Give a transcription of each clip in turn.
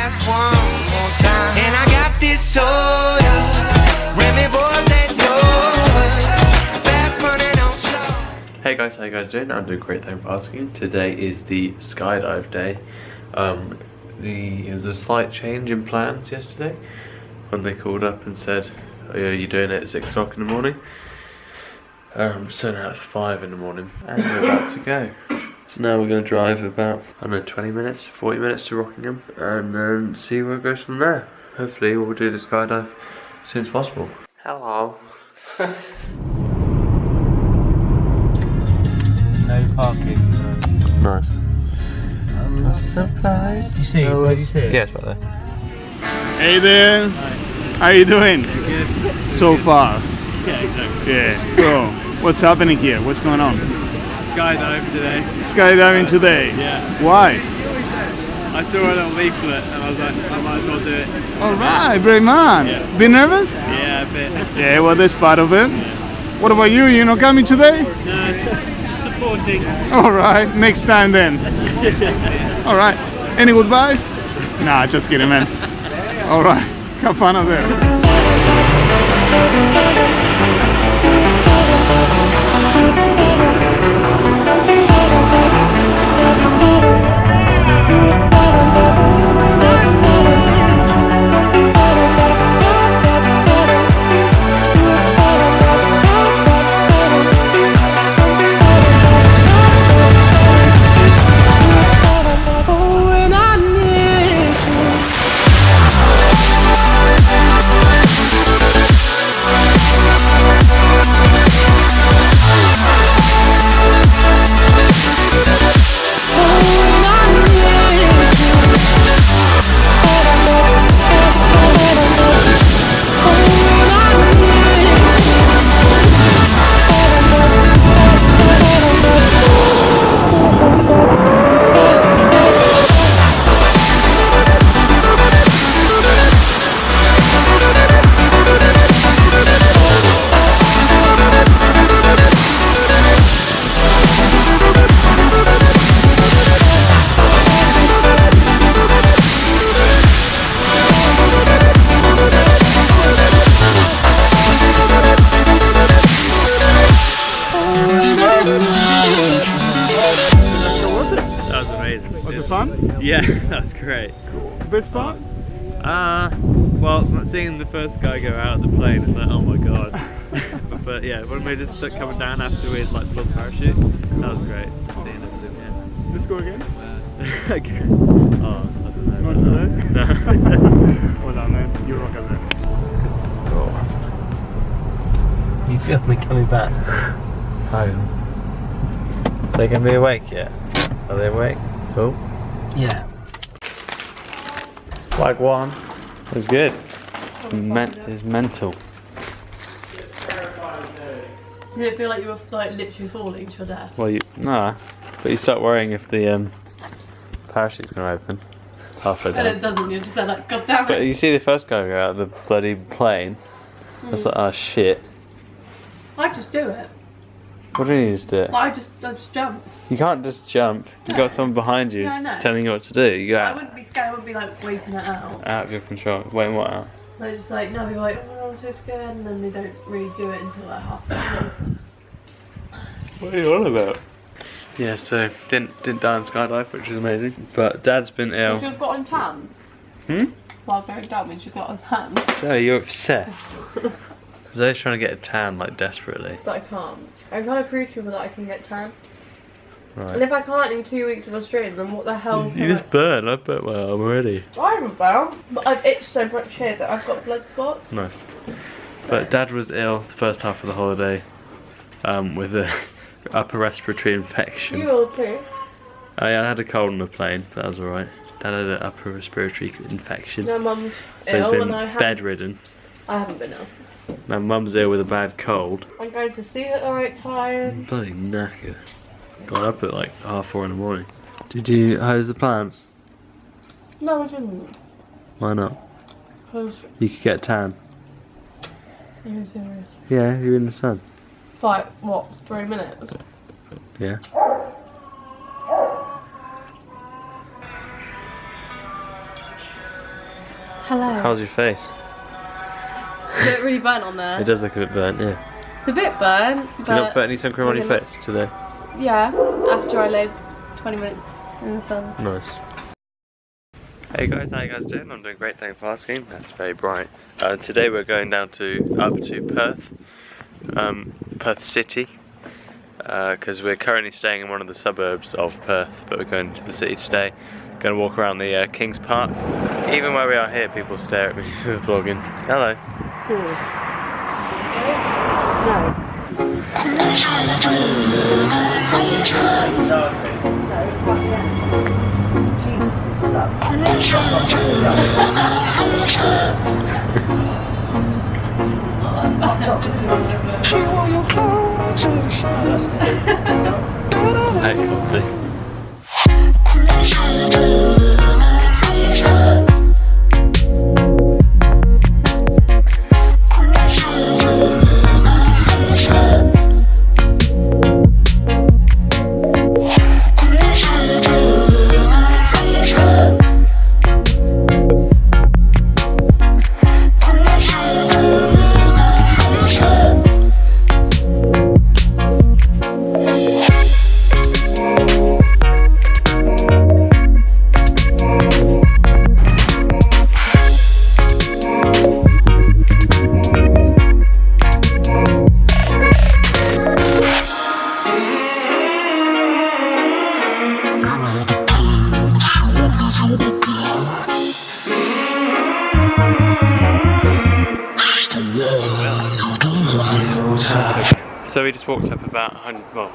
last one more time. And I got this soda, Remy boys that know fast money don't slow. Hey guys, how you guys doing? I'm doing great, thanks for asking. Today is the skydive day. There was a slight change in plans yesterday when they called up and said, oh yeah, you're doing it at 6 o'clock in the morning. So now it's 5 in the morning and we're about to go. So now we're going to drive about, I don't know, 20 minutes, 40 minutes to Rockingham and then see where it goes from there. Hopefully we'll do the skydive as soon as possible. Hello. No parking. Nice. I'm surprised. You see? Where do you see it? Yeah, it's right there. Hey there. Hi. How are you doing? Good. So far. Yeah, exactly. Yeah. So, what's happening here? What's going on? Skydive today. Skydiving today? Yeah. Why? I saw a little leaflet and I was like, I might as well do it. Alright, brave man. Yeah. Be nervous? Yeah, a bit. Yeah, well, that's part of it. Yeah. What about you? You not coming today? No, supporting. Alright, next time then. Alright. Any advice? Nah, just kidding, man. Alright. Have fun out there. Yeah, that was great. Best part? Well, seeing the first guy go out of the plane, it's like, oh my god. but yeah, when we just started coming down after we had like pulled the parachute, that was great. Seeing everything, yeah. Let's go again. Again? Oh, I don't know. Not today? No. Well done, man. You rock out there. Oh. You feel me coming back? Home. They can be awake yet? Are they awake? Cool. Yeah. Flag 1 was good. It's mental. Did it feel like you were like literally falling to your death? Well, nah, but you start worrying if the parachute's gonna open halfway And it down. doesn't, you're just like, god damn it. But you see the first guy go out of the bloody plane. That's like, oh shit. I just do it. What do you just do? Like, I just jump. You can't just jump. You got someone behind you Yeah, I know. telling you what to do. You go I out, wouldn't be scared, I wouldn't be like waiting it out. out of your control. Waiting what out? They're just like, no, you're like, oh, I'm so scared, and then they don't really do it until like half an hour later. What are you on about? Yeah, so didn't die on skydive, which is amazing. But Dad's been ill. She was got on tan. While going down when she got on tan. So you're obsessed. Because I was trying to get a tan like desperately. But I can't. I'm trying to prove to people that I can get tan. Right. And if I can't in 2 weeks of Australia, then what the hell? You just burn. I burnt well already. I haven't burned, but I've itched so much here that I've got blood spots. Nice. But Dad was ill the first half of the holiday with a upper respiratory infection. You will too. I had a cold on the plane, but that was alright. Dad had an upper respiratory infection. No, Mum's So ill he's and been bedridden. I haven't been ill. Now Mum's ill with a bad cold. I'm going to sleep at the right time. Bloody knackered. Got up at like 4:30 in the morning. Did you hose the plants? No, I didn't. Why not? Because You could get a tan. you're serious. Yeah, you're in the sun. Like, what, 3 minutes? Yeah. Hello. How's your face? Is it really burnt on there? It does look a bit burnt, yeah. It's a bit burnt. Did you not put any sun cream on your face today? Yeah, after I laid 20 minutes in the sun. Nice. Hey guys, how you guys doing? I'm doing great, thanks for asking. That's very bright. Today we're going down up to Perth City, because we're currently staying in one of the suburbs of Perth, but we're going to the city today. Going to walk around the King's Park. Even where we are here, people stare at me for vlogging. Hello. So we just walked up about 100, well,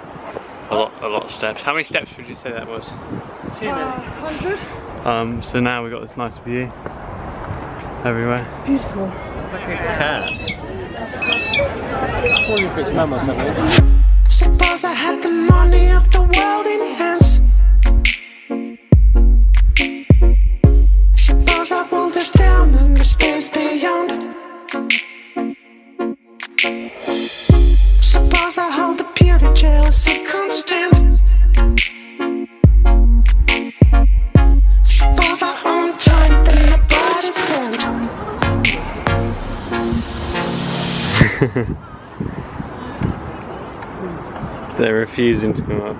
a lot of steps. How many steps would you say that was? 100. So now we've got this nice view everywhere. Beautiful. Cat. I wonder if it's mum or something. Suppose I had the money of the world in hands. Suppose I rolled this down in the space beyond. Suppose I hold the pure jealousy constant. Suppose I own time, then my body's spent. They're refusing to come up.